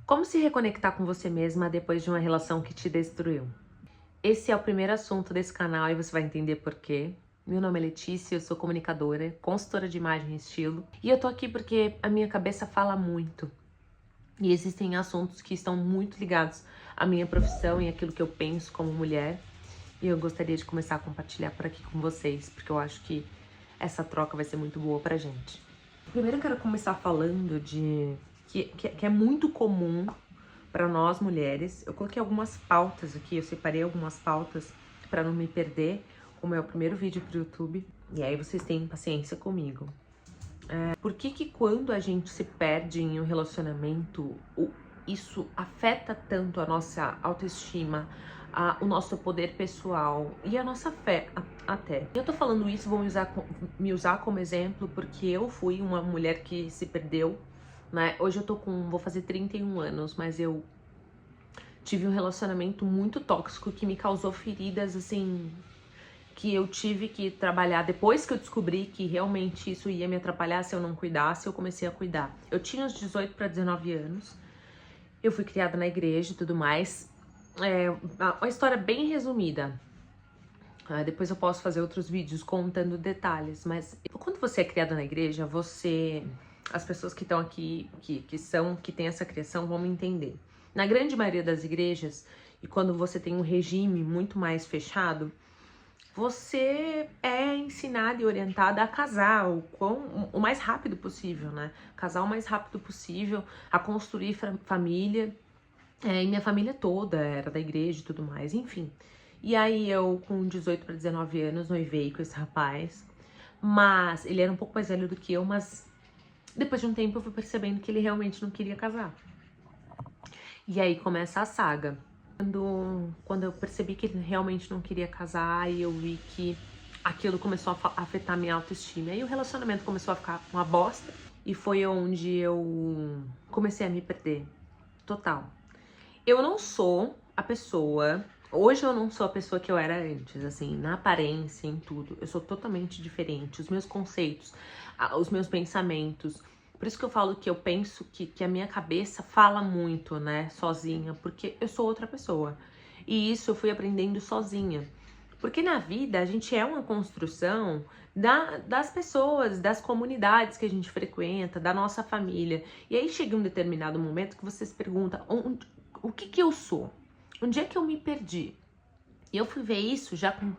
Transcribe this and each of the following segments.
Como se reconectar com você mesma depois de uma relação que te destruiu? Esse é o primeiro assunto desse canal e você vai entender por quê. Meu nome é Letícia, eu sou comunicadora, consultora de imagem e estilo. E eu tô aqui porque a minha cabeça fala muito. E existem assuntos que estão muito ligados à minha profissão e àquilo que eu penso como mulher. E eu gostaria de começar a compartilhar por aqui com vocês, porque eu acho que essa troca vai ser muito boa pra gente. Primeiro eu quero começar falando de que é muito comum para nós mulheres. Eu coloquei algumas pautas aqui, eu separei algumas pautas para não me perder, como é o primeiro vídeo pro YouTube. E aí vocês têm paciência comigo. Por que quando a gente se perde em um relacionamento, isso afeta tanto a nossa autoestima, o nosso poder pessoal e a nossa fé até? Eu tô falando isso, vou me usar como exemplo, porque eu fui uma mulher que se perdeu, né? Hoje eu vou fazer 31 anos, mas eu tive um relacionamento muito tóxico que me causou feridas, assim, que eu tive que trabalhar. Depois que eu descobri que realmente isso ia me atrapalhar se eu não cuidasse, eu comecei a cuidar. Eu tinha uns 18 para 19 anos, eu fui criada na igreja e tudo mais. É uma história bem resumida. Depois eu posso fazer outros vídeos contando detalhes, mas quando você é criada na igreja, as pessoas que estão aqui, que têm essa criação, vão me entender. Na grande maioria das igrejas, e quando você tem um regime muito mais fechado, você é ensinada e orientada a casar o mais rápido possível, né? Casar o mais rápido possível, a construir família. E minha família toda era da igreja e tudo mais, enfim. E aí eu, com 18 para 19 anos, noivei com esse rapaz. Mas ele era um pouco mais velho do que eu, mas depois de um tempo eu fui percebendo que ele realmente não queria casar. E aí começa a saga. Quando eu percebi que ele realmente não queria casar, e eu vi que aquilo começou a afetar minha autoestima. E aí o relacionamento começou a ficar uma bosta. E foi onde eu comecei a me perder. Total. Eu não sou a pessoa... Hoje eu não sou a pessoa que eu era antes, assim, na aparência, em tudo. Eu sou totalmente diferente. Os meus conceitos, os meus pensamentos... Por isso que eu falo que eu penso que a minha cabeça fala muito, né, sozinha, porque eu sou outra pessoa. E isso eu fui aprendendo sozinha. Porque na vida a gente é uma construção das pessoas, das comunidades que a gente frequenta, da nossa família. E aí chega um determinado momento que você se pergunta, o que eu sou? Onde é que eu me perdi? E eu fui ver isso já com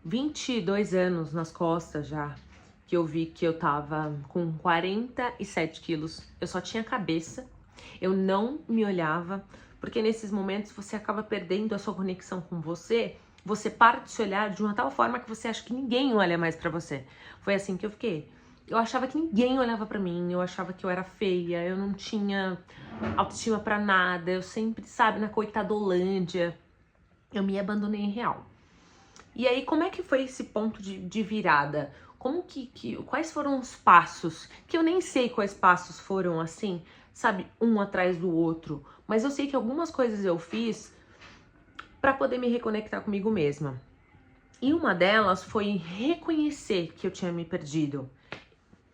22 anos nas costas já. Que eu vi que eu tava com 47 quilos, eu só tinha cabeça, eu não me olhava, porque nesses momentos você acaba perdendo a sua conexão com você, você para de se olhar de uma tal forma que você acha que ninguém olha mais pra você. Foi assim que eu fiquei. Eu achava que ninguém olhava pra mim, eu achava que eu era feia, eu não tinha autoestima pra nada, eu sempre, sabe, na coitadolândia, eu me abandonei em real. E aí, como é que foi esse ponto de virada? Quais foram os passos? Que eu nem sei quais passos foram assim, sabe, um atrás do outro. Mas eu sei que algumas coisas eu fiz para poder me reconectar comigo mesma. E uma delas foi reconhecer que eu tinha me perdido.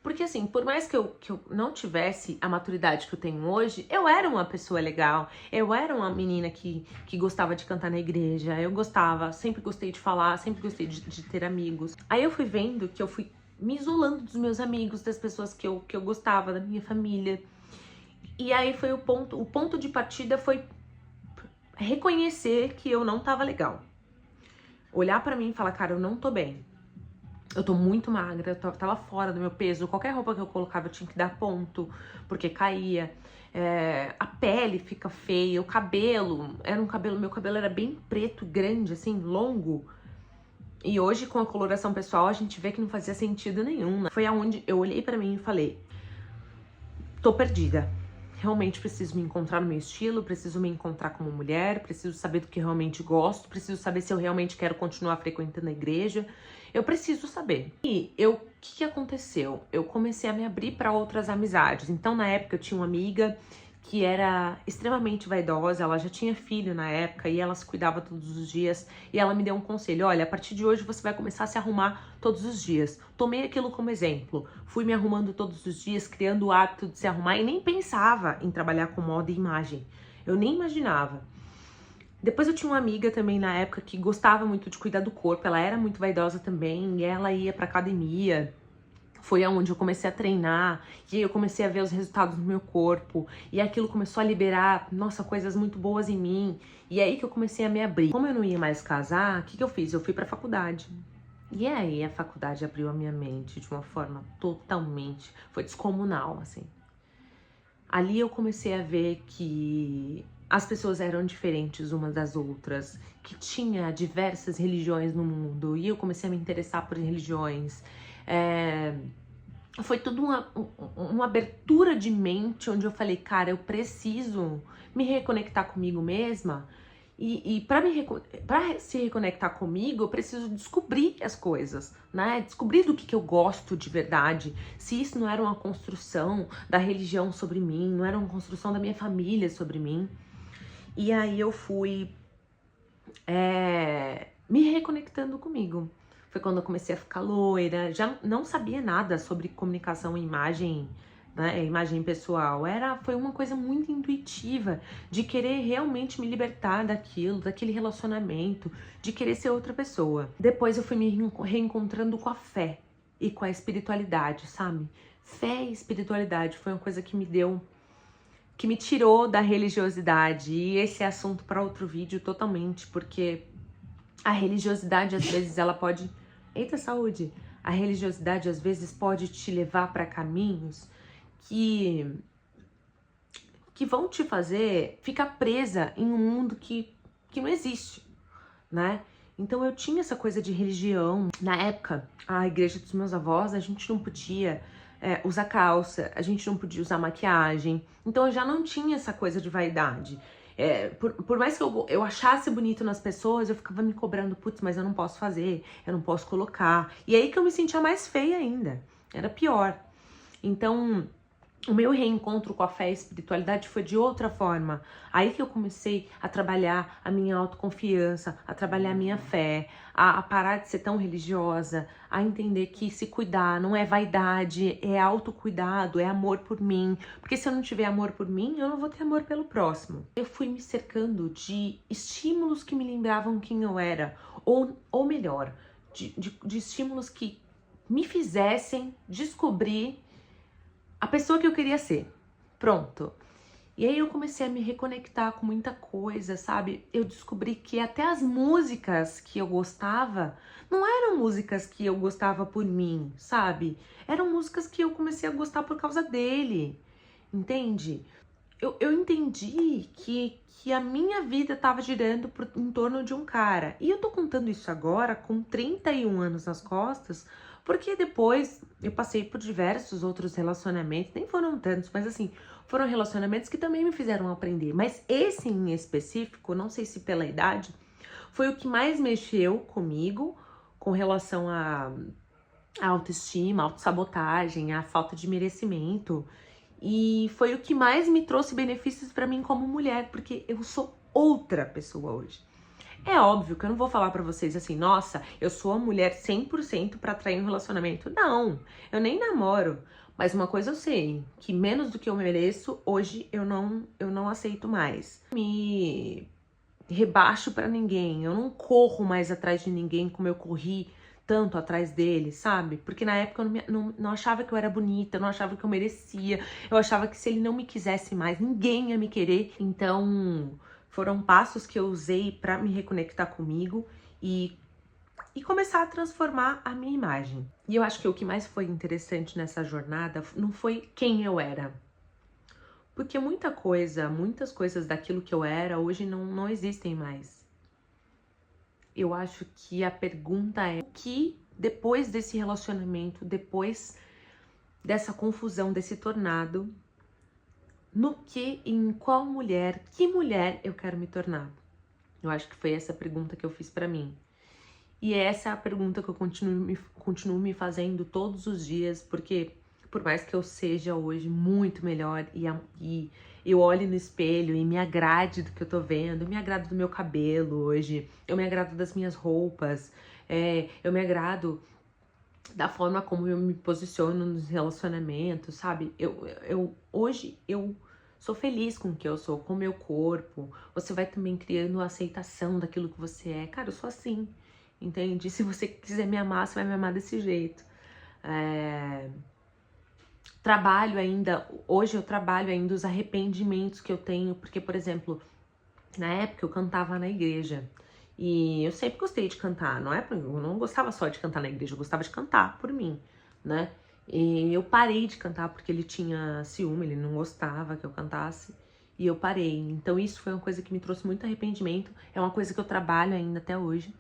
Porque assim, por mais que eu não tivesse a maturidade que eu tenho hoje, eu era uma pessoa legal, eu era uma menina que gostava de cantar na igreja, eu gostava, sempre gostei de falar, sempre gostei de ter amigos. Aí eu fui vendo que eu fui me isolando dos meus amigos, das pessoas que eu gostava, da minha família. E aí foi o ponto de partida foi reconhecer que eu não tava legal. Olhar pra mim e falar, cara, eu não tô bem. Eu tô muito magra, eu tava fora do meu peso. Qualquer roupa que eu colocava eu tinha que dar ponto, porque caía. A pele fica feia, o cabelo, meu cabelo era bem preto, grande, assim, longo. E hoje, com a coloração pessoal, a gente vê que não fazia sentido nenhum, né? Foi aonde eu olhei pra mim e falei, tô perdida. Realmente preciso me encontrar no meu estilo, preciso me encontrar como mulher, preciso saber do que realmente gosto, preciso saber se eu realmente quero continuar frequentando a igreja. Eu preciso saber. E o que aconteceu? Eu comecei a me abrir para outras amizades. Então, na época, eu tinha uma amiga que era extremamente vaidosa, ela já tinha filho na época e ela se cuidava todos os dias, e ela me deu um conselho: olha, a partir de hoje você vai começar a se arrumar todos os dias. Tomei aquilo como exemplo, fui me arrumando todos os dias, criando o hábito de se arrumar, e nem pensava em trabalhar com moda e imagem, eu nem imaginava. Depois eu tinha uma amiga também na época que gostava muito de cuidar do corpo, ela era muito vaidosa também, e ela ia pra academia. Foi aonde eu comecei a treinar, e aí eu comecei a ver os resultados no meu corpo, e aquilo começou a liberar, nossa, coisas muito boas em mim, e aí que eu comecei a me abrir. Como eu não ia mais casar, o que eu fiz? Eu fui pra faculdade. E aí a faculdade abriu a minha mente de uma forma totalmente, foi descomunal, assim. Ali eu comecei a ver que as pessoas eram diferentes umas das outras, que tinha diversas religiões no mundo, e eu comecei a me interessar por religiões. Foi tudo uma abertura de mente, onde eu falei, cara, eu preciso me reconectar comigo mesma, e para se reconectar comigo, eu preciso descobrir as coisas, né? Descobrir do que eu gosto de verdade, se isso não era uma construção da religião sobre mim, não era uma construção da minha família sobre mim. E aí eu fui me reconectando comigo. Foi quando eu comecei a ficar loira, já não sabia nada sobre comunicação e imagem, né, imagem pessoal. Foi uma coisa muito intuitiva, de querer realmente me libertar daquilo, daquele relacionamento, de querer ser outra pessoa. Depois eu fui me reencontrando com a fé e com a espiritualidade, sabe? Fé e espiritualidade foi uma coisa que me tirou da religiosidade, e esse é assunto para outro vídeo totalmente, porque a religiosidade às vezes ela pode... Eita, saúde! A religiosidade às vezes pode te levar para caminhos que vão te fazer ficar presa em um mundo que não existe, né? Então eu tinha essa coisa de religião. Na época, a igreja dos meus avós, a gente não podia usar calça, a gente não podia usar maquiagem. Então eu já não tinha essa coisa de vaidade. Por mais que eu achasse bonito nas pessoas, eu ficava me cobrando, putz, mas eu não posso fazer, eu não posso colocar. E aí que eu me sentia mais feia ainda, era pior. Então, o meu reencontro com a fé e a espiritualidade foi de outra forma. Aí que eu comecei a trabalhar a minha autoconfiança, a trabalhar a minha fé, a parar de ser tão religiosa, a entender que se cuidar não é vaidade, é autocuidado, é amor por mim. Porque se eu não tiver amor por mim, eu não vou ter amor pelo próximo. Eu fui me cercando de estímulos que me lembravam quem eu era, ou melhor, de estímulos que me fizessem descobrir a pessoa que eu queria ser. Pronto. E aí eu comecei a me reconectar com muita coisa, sabe? Eu descobri que até as músicas que eu gostava não eram músicas que eu gostava por mim, sabe? Eram músicas que eu comecei a gostar por causa dele, entende? Eu entendi que a minha vida estava girando em torno de um cara. E eu tô contando isso agora com 31 anos nas costas, porque depois eu passei por diversos outros relacionamentos, nem foram tantos, mas assim, foram relacionamentos que também me fizeram aprender. Mas esse em específico, não sei se pela idade, foi o que mais mexeu comigo com relação à autoestima, autossabotagem, à falta de merecimento. E foi o que mais me trouxe benefícios pra mim como mulher, porque eu sou outra pessoa hoje. É óbvio que eu não vou falar pra vocês assim, nossa, eu sou a mulher 100% pra atrair um relacionamento. Não, eu nem namoro. Mas uma coisa eu sei, que menos do que eu mereço, hoje eu não aceito mais. Me rebaixo pra ninguém, eu não corro mais atrás de ninguém como eu corri tanto atrás dele, sabe? Porque na época eu não achava que eu era bonita, eu não achava que eu merecia, eu achava que se ele não me quisesse mais, ninguém ia me querer. Então, foram passos que eu usei pra me reconectar comigo e começar a transformar a minha imagem. E eu acho que o que mais foi interessante nessa jornada não foi quem eu era. Porque muitas coisas daquilo que eu era hoje não existem mais. Eu acho que a pergunta é que depois desse relacionamento, depois dessa confusão, desse tornado, em qual mulher, que mulher eu quero me tornar? Eu acho que foi essa pergunta que eu fiz pra mim. E essa é a pergunta que eu continuo me fazendo todos os dias, porque Por mais que eu seja hoje muito melhor e eu olhe no espelho e me agrade do que eu tô vendo, eu me agrado do meu cabelo hoje, eu me agrado das minhas roupas, eu me agrado da forma como eu me posiciono nos relacionamentos, sabe? Hoje eu sou feliz com o que eu sou, com o meu corpo. Você vai também criando a aceitação daquilo que você é. Cara, eu sou assim, entende? Se você quiser me amar, você vai me amar desse jeito. Trabalho ainda, hoje eu trabalho ainda os arrependimentos que eu tenho, porque, por exemplo, na época eu cantava na igreja. E eu sempre gostei de cantar, não é? Eu não gostava só de cantar na igreja, eu gostava de cantar por mim, né? E eu parei de cantar porque ele tinha ciúme, ele não gostava que eu cantasse. E eu parei. Então isso foi uma coisa que me trouxe muito arrependimento. É uma coisa que eu trabalho ainda até hoje.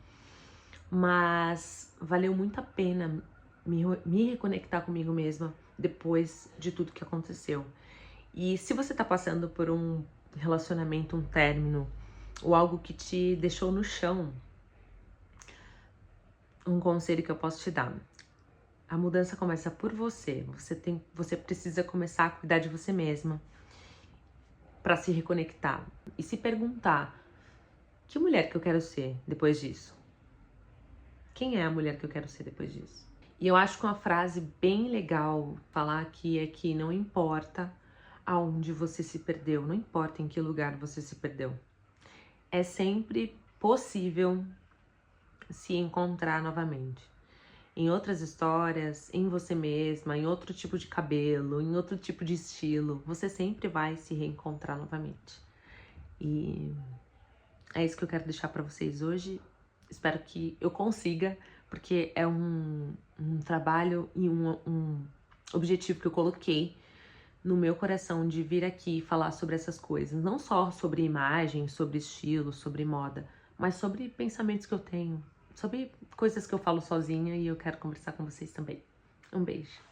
Mas valeu muito a pena me reconectar comigo mesma depois de tudo que aconteceu. E se você tá passando por um relacionamento, um término, ou algo que te deixou no chão, um conselho que eu posso te dar. A mudança começa por você. Você precisa começar a cuidar de você mesma para se reconectar e se perguntar: que mulher que eu quero ser depois disso? Quem é a mulher que eu quero ser depois disso? E eu acho que uma frase bem legal falar aqui é que não importa aonde você se perdeu, não importa em que lugar você se perdeu. É sempre possível se encontrar novamente. Em outras histórias, em você mesma, em outro tipo de cabelo, em outro tipo de estilo, você sempre vai se reencontrar novamente. E é isso que eu quero deixar para vocês hoje. Espero que eu consiga, porque é um trabalho e um objetivo que eu coloquei no meu coração de vir aqui e falar sobre essas coisas. Não só sobre imagem, sobre estilo, sobre moda, mas sobre pensamentos que eu tenho, sobre coisas que eu falo sozinha e eu quero conversar com vocês também. Um beijo.